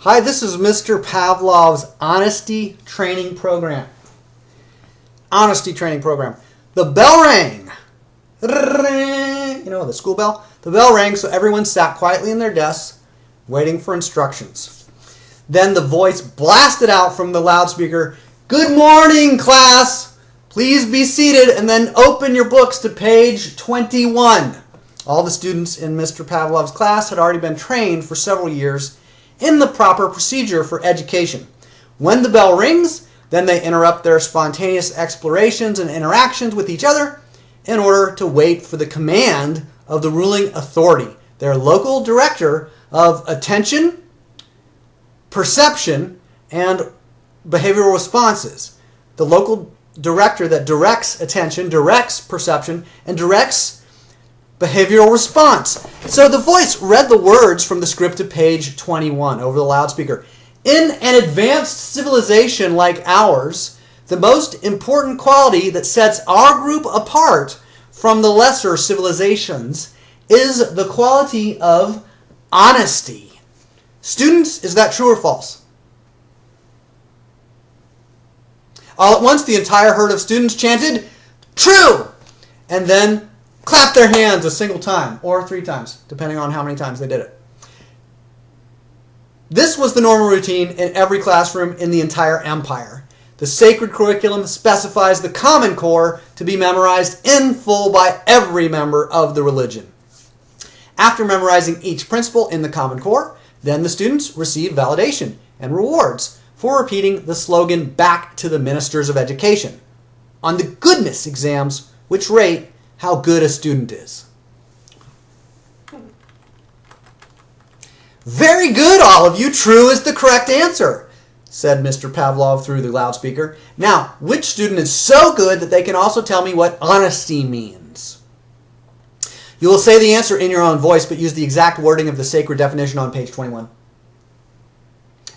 Hi, this is Mr. Pavlov's Honesty Training Program. Honesty Training Program. The bell rang. You know, the school bell? The bell rang, so everyone sat quietly in their desks, waiting for instructions. Then the voice blasted out from the loudspeaker, "Good morning, class! Please be seated and then open your books to page 21. All the students in Mr. Pavlov's class had already been trained for several years in the proper procedure for education. When the bell rings, then they interrupt their spontaneous explorations and interactions with each other in order to wait for the command of the ruling authority, their local director of attention, perception, and behavioral responses. The local director that directs attention, directs perception, and directs behavioral response. So the voice read the words from the script to page 21 over the loudspeaker. In an advanced civilization like ours, the most important quality that sets our group apart from the lesser civilizations is the quality of honesty. Students, is that true or false? All at once, the entire herd of students chanted, "True!" and then clapped their hands a single time, or 3 times, depending on how many times they did it. This was the normal routine in every classroom in the entire empire. The sacred curriculum specifies the Common Core to be memorized in full by every member of the religion. After memorizing each principle in the Common Core, then the students receive validation and rewards for repeating the slogan back to the ministers of education on the goodness exams, which rate how good a student is. "Very good, all of you. True is the correct answer," said Mr. Pavlov through the loudspeaker. "Now, which student is so good that they can also tell me what honesty means?" You will say the answer in your own voice, but use the exact wording of the sacred definition on page 21.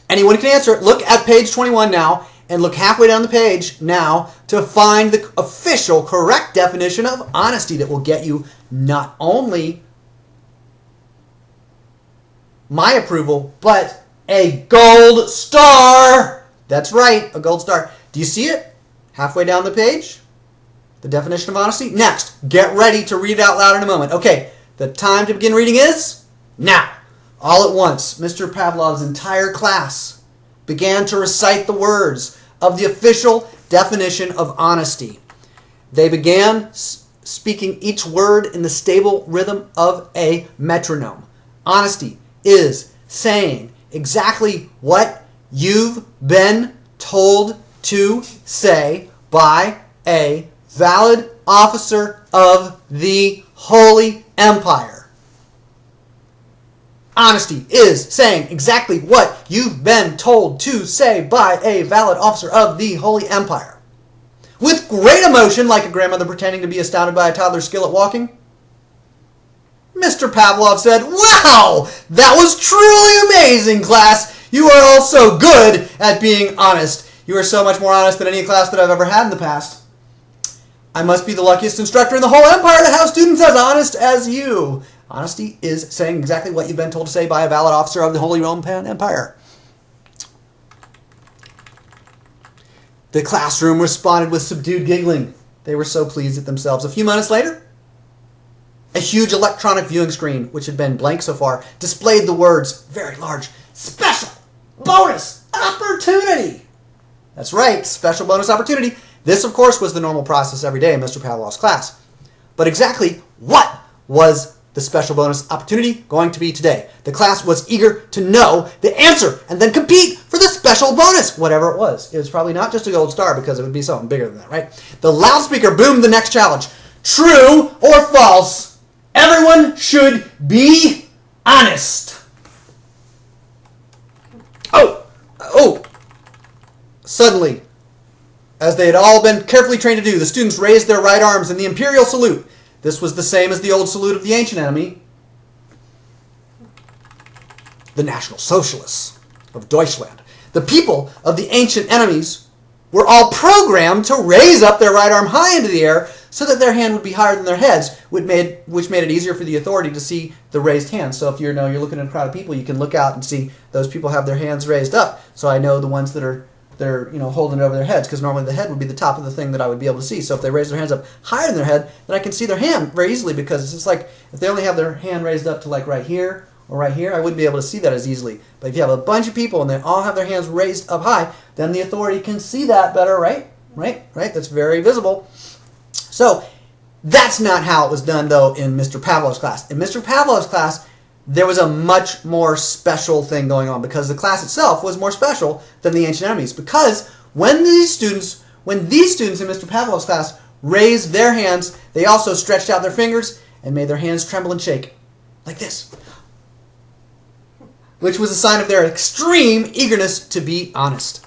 Anyone can answer it. Look at page 21 now, and look halfway down the page now to find the official correct definition of honesty that will get you not only my approval, but a gold star. That's right, a gold star. Do you see it? Halfway down the page? The definition of honesty? Next, get ready to read it out loud in a moment. Okay, the time to begin reading is now. All at once, Mr. Pavlov's entire class began to recite the words of the official definition of honesty. They began speaking each word in the stable rhythm of a metronome. Honesty is saying exactly what you've been told to say by a valid officer of the Holy Empire. Honesty is saying exactly what you've been told to say by a valid officer of the Holy Empire. With great emotion, like a grandmother pretending to be astounded by a toddler's skill at walking, Mr. Pavlov said, "Wow! That was truly amazing, class! You are all so good at being honest. You are so much more honest than any class that I've ever had in the past. I must be the luckiest instructor in the whole empire to have students as honest as you." Honesty is saying exactly what you've been told to say by a valid officer of the Holy Roman Empire. The classroom responded with subdued giggling. They were so pleased at themselves. A few minutes later, a huge electronic viewing screen, which had been blank so far, displayed the words, very large, "Special Bonus Opportunity." That's right, special bonus opportunity. This, of course, was the normal process every day in Mr. Pavlov's class. But exactly what was the special bonus opportunity going to be today? The class was eager to know the answer and then compete for the special bonus, whatever it was. It was probably not just a gold star because it would be something bigger than that, right? The loudspeaker boomed the next challenge. "True or false? Everyone should be honest." Oh! Suddenly, as they had all been carefully trained to do, the students raised their right arms in the imperial salute. This was the same as the old salute of the ancient enemy, the National Socialists of Deutschland. The people of the ancient enemies were all programmed to raise up their right arm high into the air so that their hand would be higher than their heads, which made it easier for the authority to see the raised hands. So if you're looking at a crowd of people, you can look out and see those people have their hands raised up. So I know the ones that are holding it over their heads, because normally the head would be the top of the thing that I would be able to see. So if they raise their hands up higher than their head, then I can see their hand very easily, because it's just like if they only have their hand raised up to like right here or right here, I wouldn't be able to see that as easily. But if you have a bunch of people and they all have their hands raised up high, then the authority can see that better, right? Right? That's very visible. So that's not how it was done, though, in Mr. Pavlov's class. In Mr. Pavlov's class, there was a much more special thing going on, because the class itself was more special than the ancient enemies. Because when these students in Mr. Pavlov's class raised their hands, they also stretched out their fingers and made their hands tremble and shake like this, which was a sign of their extreme eagerness to be honest.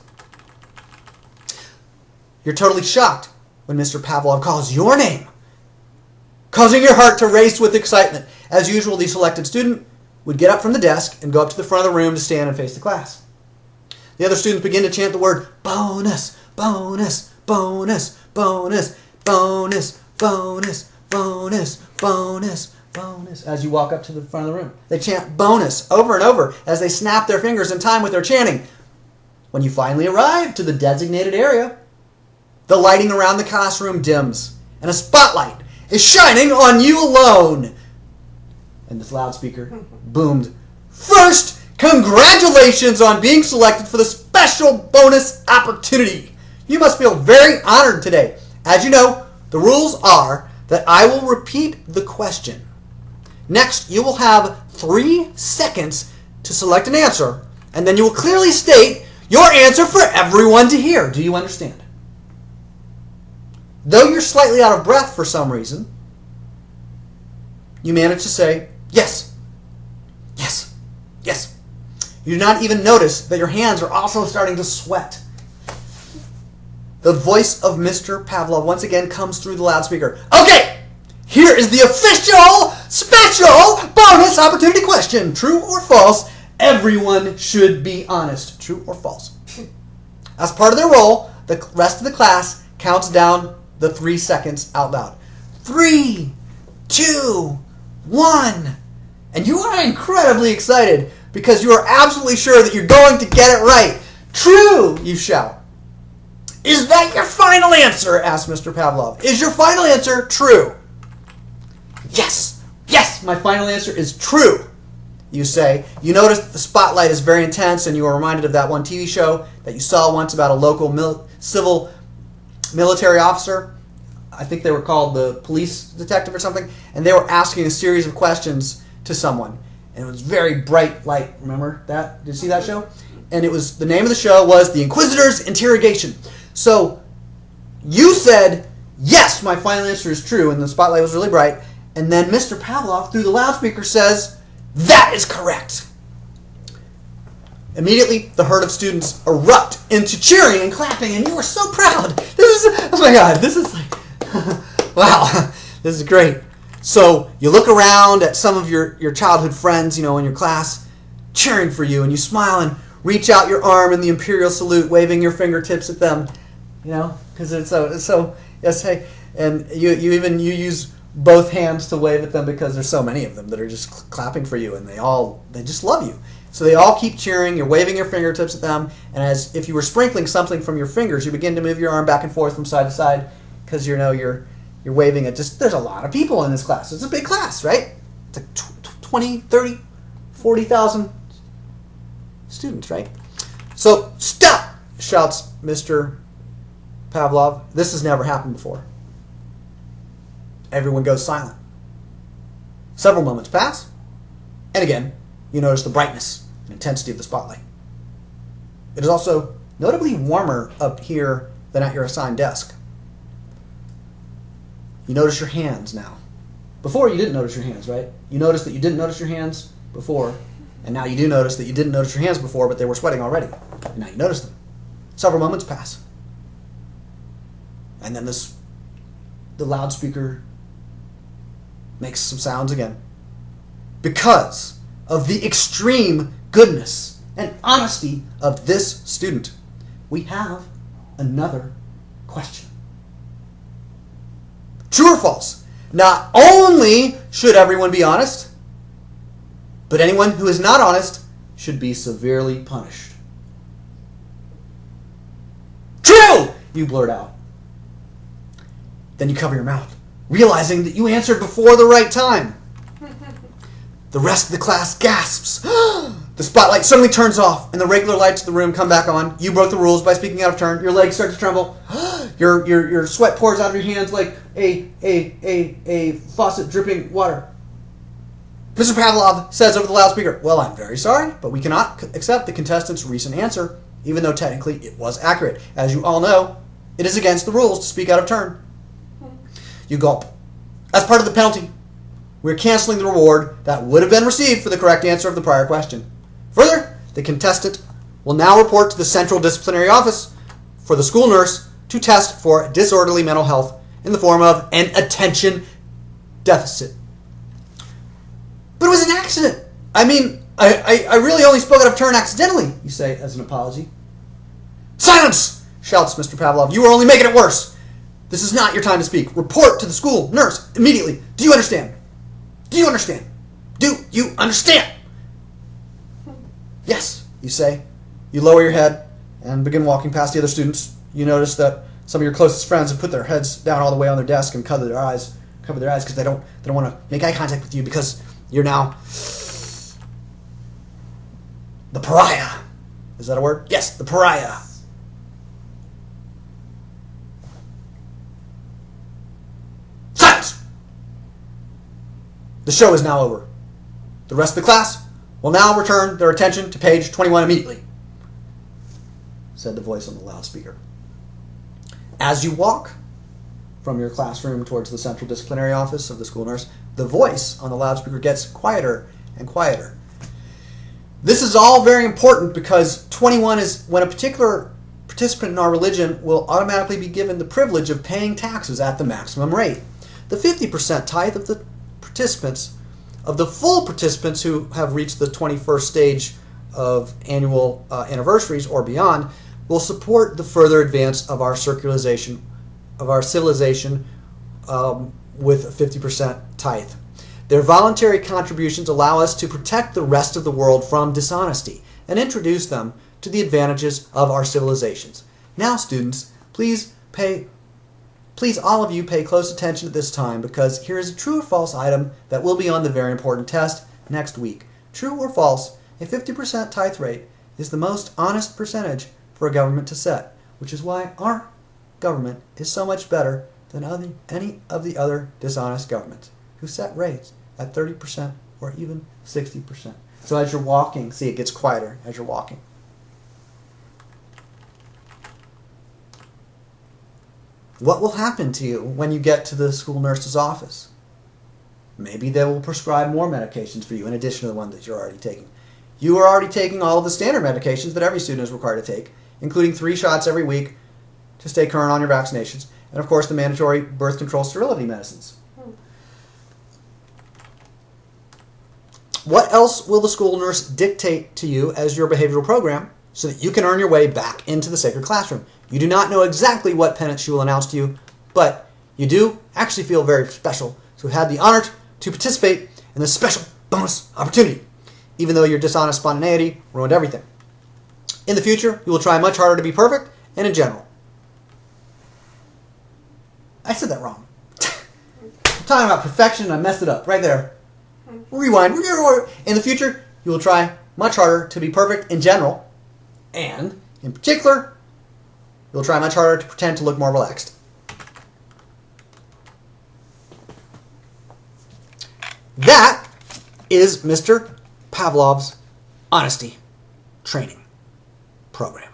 You're totally shocked when Mr. Pavlov calls your name, causing your heart to race with excitement. As usual, the selected student would get up from the desk and go up to the front of the room to stand and face the class. The other students begin to chant the word bonus, bonus, bonus, bonus, bonus, bonus, bonus, bonus, bonus, as you walk up to the front of the room. They chant bonus over and over as they snap their fingers in time with their chanting. When you finally arrive to the designated area, the lighting around the classroom dims, and a spotlight is shining on you alone. And this loudspeaker boomed, "First, congratulations on being selected for the special bonus opportunity. You must feel very honored today. As you know, the rules are that I will repeat the question. Next, you will have 3 seconds to select an answer, and then you will clearly state your answer for everyone to hear. Do you understand? Though you're slightly out of breath for some reason, you manage to say, yes, yes, yes. You do not even notice that your hands are also starting to sweat. The voice of Mr. Pavlov once again comes through the loudspeaker. Okay, here is the official, special bonus opportunity question. True or false? Everyone should be honest. True or false? As part of their role, the rest of the class counts down the 3 seconds out loud. 3, 2, 1. And you are incredibly excited because you are absolutely sure that you're going to get it right. True, you shout. Is that your final answer? Asked Mr. Pavlov. Is your final answer true? Yes, yes, my final answer is true, you say. You notice that the spotlight is very intense, and you are reminded of that one TV show that you saw once about a local civil military officer. I think they were called the police detective or something, and they were asking a series of questions to someone, and it was very bright light. Remember that? Did you see that show? And it was, the name of the show was The Inquisitor's Interrogation. So you said, yes, my final answer is true, and the spotlight was really bright, and then Mr. Pavlov through the loudspeaker says, that is correct. Immediately, the herd of students erupt into cheering and clapping, and you are so proud. This is, oh my God, this is like, wow, this is great. So you look around at some of your childhood friends, in your class, cheering for you, and you smile and reach out your arm in the imperial salute, waving your fingertips at them, because it's so, yes, hey, and you use both hands to wave at them because there's so many of them that are just clapping for you, and they just love you. So they all keep cheering, you're waving your fingertips at them, and as if you were sprinkling something from your fingers, you begin to move your arm back and forth from side to side because you're waving at there's a lot of people in this class. It's a big class, right? It's like 20, 30, 40,000 students, right? So, stop, shouts Mr. Pavlov. This has never happened before. Everyone goes silent. Several moments pass, and again, you notice the brightness and intensity of the spotlight. It is also notably warmer up here than at your assigned desk. You notice your hands now. Before, you didn't notice your hands, right? You noticed that you didn't notice your hands before, and now you do notice that you didn't notice your hands before, but they were sweating already. And now you notice them. Several moments pass. And then the loudspeaker makes some sounds again. Because of the extreme goodness and honesty of this student, we have another question. True or false? Not only should everyone be honest, but anyone who is not honest should be severely punished. True! You blurt out. Then you cover your mouth, realizing that you answered before the right time. The rest of the class gasps. The spotlight suddenly turns off, and the regular lights of the room come back on. You broke the rules by speaking out of turn. Your legs start to tremble. Your sweat pours out of your hands like a faucet dripping water. Mr. Pavlov says over the loudspeaker, "Well, I'm very sorry, but we cannot accept the contestant's recent answer, even though technically it was accurate. As you all know, it is against the rules to speak out of turn." You gulp. As part of the penalty, we're canceling the reward that would have been received for the correct answer of the prior question. Further, the contestant will now report to the Central Disciplinary Office for the school nurse to test for disorderly mental health in the form of an attention deficit. But it was an accident. I mean, I really only spoke out of turn accidentally, you say as an apology. Silence! Shouts Mr. Pavlov. You are only making it worse. This is not your time to speak. Report to the school nurse immediately. Do you understand? Do you understand? Do you understand? Yes, you say. You lower your head and begin walking past the other students. You notice that some of your closest friends have put their heads down all the way on their desk and cover their eyes because they don't want to make eye contact with you because you're now the pariah. Is that a word? Yes, the pariah. Silence! The show is now over. The rest of the class will now return their attention to page 21 immediately, said the voice on the loudspeaker. As you walk from your classroom towards the Central Disciplinary Office of the school nurse, the voice on the loudspeaker gets quieter and quieter. This is all very important because 21 is when a particular participant in our religion will automatically be given the privilege of paying taxes at the maximum rate. The 50% tithe of the participants, of the full participants who have reached the 21st stage of annual anniversaries or beyond, will support the further advance of our civilization with a 50% tithe. Their voluntary contributions allow us to protect the rest of the world from dishonesty and introduce them to the advantages of our civilizations. Now, students, please all of you pay close attention at this time because here is a true or false item that will be on the very important test next week. True or false, a 50% tithe rate is the most honest percentage for a government to set, which is why our government is so much better than any of the other dishonest governments who set rates at 30% or even 60%. So as you're walking, see, it gets quieter as you're walking. What will happen to you when you get to the school nurse's office? Maybe they will prescribe more medications for you in addition to the one that you're already taking. You are already taking all of the standard medications that every student is required to take, including 3 shots every week to stay current on your vaccinations, and of course the mandatory birth control sterility medicines. What else will the school nurse dictate to you as your behavioral program so that you can earn your way back into the sacred classroom? You do not know exactly what penance she will announce to you, but you do actually feel very special to have had the honor to participate in this special bonus opportunity, even though your dishonest spontaneity ruined everything. In the future, you will try much harder to be perfect and in general. I said that wrong. I'm talking about perfection and I messed it up right there. Rewind. In the future, you will try much harder to be perfect in general, and in particular, you'll try much harder to pretend to look more relaxed. That is Mr. Pavlov's honesty training program.